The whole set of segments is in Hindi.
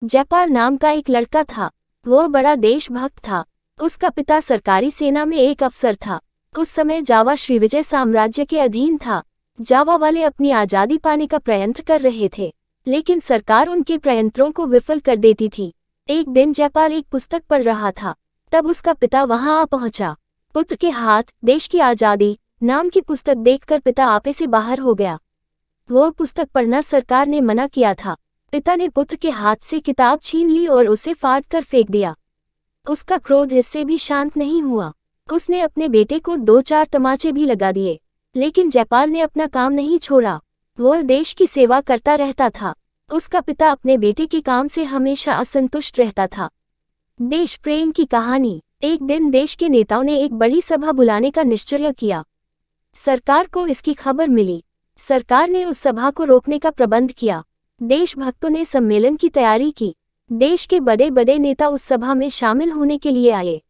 जयपाल नाम का एक लड़का था। वह बड़ा देशभक्त था। उसका पिता सरकारी सेना में एक अफसर था। उस समय जावा श्रीविजय साम्राज्य के अधीन था। जावा वाले अपनी आज़ादी पाने का प्रयत्न कर रहे थे, लेकिन सरकार उनके प्रयत्नों को विफल कर देती थी। एक दिन जयपाल एक पुस्तक पढ़ रहा था, तब उसका पिता वहां आ पहुंचा। पुत्र के हाथ देश की आज़ादी नाम की पुस्तक देखकर पिता आपे से बाहर हो गया। वह पुस्तक पढ़ना सरकार ने मना किया था। पिता ने पुत्र के हाथ से किताब छीन ली और उसे फाड़ कर फेंक दिया। उसका क्रोध इससे भी शांत नहीं हुआ। उसने अपने बेटे को 2-4 तमाचे भी लगा दिए, लेकिन जयपाल ने अपना काम नहीं छोड़ा। वह देश की सेवा करता रहता था। उसका पिता अपने बेटे के काम से हमेशा असंतुष्ट रहता था। देश प्रेम की कहानी। एक दिन देश के नेताओं ने एक बड़ी सभा बुलाने का निश्चय किया। सरकार को इसकी खबर मिली। सरकार ने उस सभा को रोकने का प्रबंध किया। देशभक्तों ने सम्मेलन की तैयारी की। देश के बड़े बड़े नेता उस सभा में शामिल होने के लिए आए।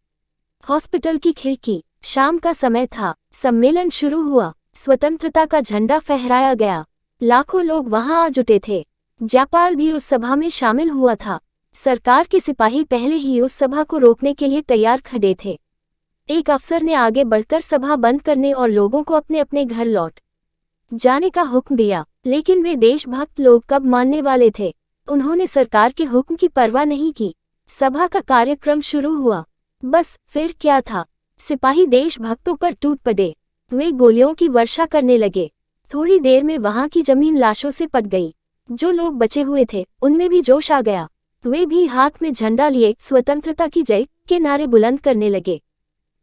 हॉस्पिटल की खिड़की। शाम का समय था। सम्मेलन शुरू हुआ। स्वतंत्रता का झंडा फहराया गया। लाखों लोग वहां आ जुटे थे। जयपाल भी उस सभा में शामिल हुआ था। सरकार के सिपाही पहले ही उस सभा को रोकने के लिए तैयार खड़े थे। एक अफसर ने आगे बढ़कर सभा बंद करने और लोगों को अपने अपने घर लौट जाने का हुक्म दिया, लेकिन वे देशभक्त लोग कब मानने वाले थे। उन्होंने सरकार के हुक्म की परवाह नहीं की। सभा का कार्यक्रम शुरू हुआ। बस फिर क्या था, सिपाही देशभक्तों पर टूट पड़े। वे गोलियों की वर्षा करने लगे। थोड़ी देर में वहां की जमीन लाशों से पट गई। जो लोग बचे हुए थे उनमें भी जोश आ गया। वे भी हाथ में झंडा लिए स्वतंत्रता की जय के नारे बुलंद करने लगे।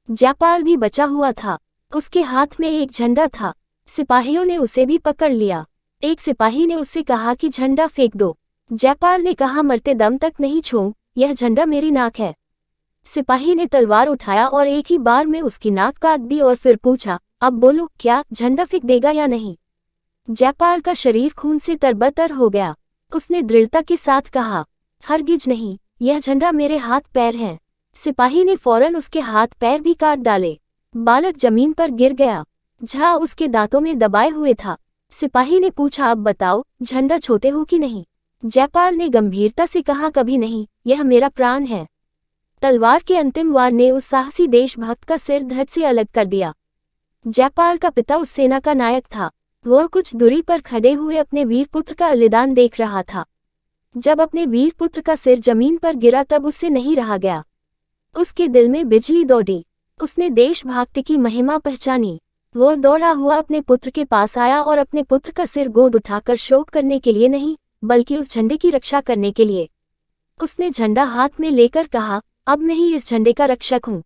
जयपाल भी बचा हुआ था। उसके हाथ में एक झंडा था। सिपाहियों ने उसे भी पकड़ लिया। एक सिपाही ने उससे कहा कि झंडा फेंक दो। जयपाल ने कहा, मरते दम तक नहीं छोड़, यह झंडा मेरी नाक है। सिपाही ने तलवार उठाया और एक ही बार में उसकी नाक काट दी और फिर पूछा, अब बोलो, क्या झंडा फेंक देगा या नहीं। जयपाल का शरीर खून से तरबतर हो गया। उसने दृढ़ता के साथ कहा, हरगिज नहीं, यह झंडा मेरे हाथ पैर हैं। सिपाही ने फौरन उसके हाथ पैर भी काट डाले। बालक जमीन पर गिर गया। झा उसके दांतों में दबाए हुए था। सिपाही ने पूछा, अब बताओ, झंडा छोते हो कि नहीं। जयपाल ने गंभीरता से कहा, कभी नहीं, यह मेरा प्राण है। तलवार के अंतिम वार ने उस साहसी देशभक्त का सिर धड़ से अलग कर दिया। जयपाल का पिता उस सेना का नायक था। वह कुछ दूरी पर खड़े हुए अपने वीर पुत्र का बलिदान देख रहा था। जब अपने वीर पुत्र का सिर जमीन पर गिरा तब उससे नहीं रहा गया। उसके दिल में बिजली दौड़ी। उसने देशभक्ति की महिमा पहचानी। वह दौड़ा हुआ अपने पुत्र के पास आया और अपने पुत्र का सिर गोद उठाकर शोक करने के लिए नहीं, बल्कि उस झंडे की रक्षा करने के लिए। उसने झंडा हाथ में लेकर कहा, अब मैं ही इस झंडे का रक्षक हूँ।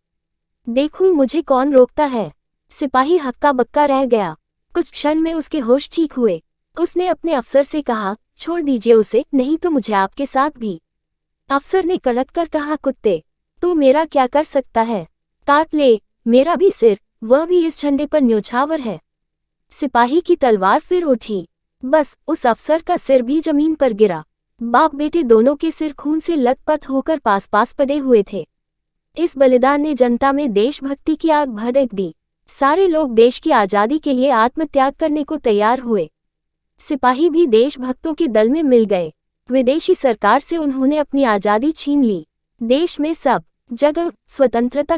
देखूं मुझे कौन रोकता है। सिपाही हक्का बक्का रह गया। कुछ क्षण में उसके होश ठीक हुए। उसने अपने अफसर से कहा, छोड़ दीजिए उसे, नहीं तो मुझे आपके साथ भी। अफसर ने कड़क कर कहा, कुत्ते, तू मेरा क्या कर सकता है। काट ले मेरा भी सिर, वह भी इस झंडे पर न्योछावर है। सिपाही की तलवार फिर उठी। बस उस अफसर का सिर भी जमीन पर गिरा। बाप बेटे दोनों के सिर खून से लथपथ होकर पास पास पड़े हुए थे। इस बलिदान ने जनता में देशभक्ति की आग भड़क दी। सारे लोग देश की आज़ादी के लिए आत्मत्याग करने को तैयार हुए। सिपाही भी देशभक्तों के दल में मिल गए। विदेशी सरकार से उन्होंने अपनी आज़ादी छीन ली। देश में सब जगह स्वतंत्रता की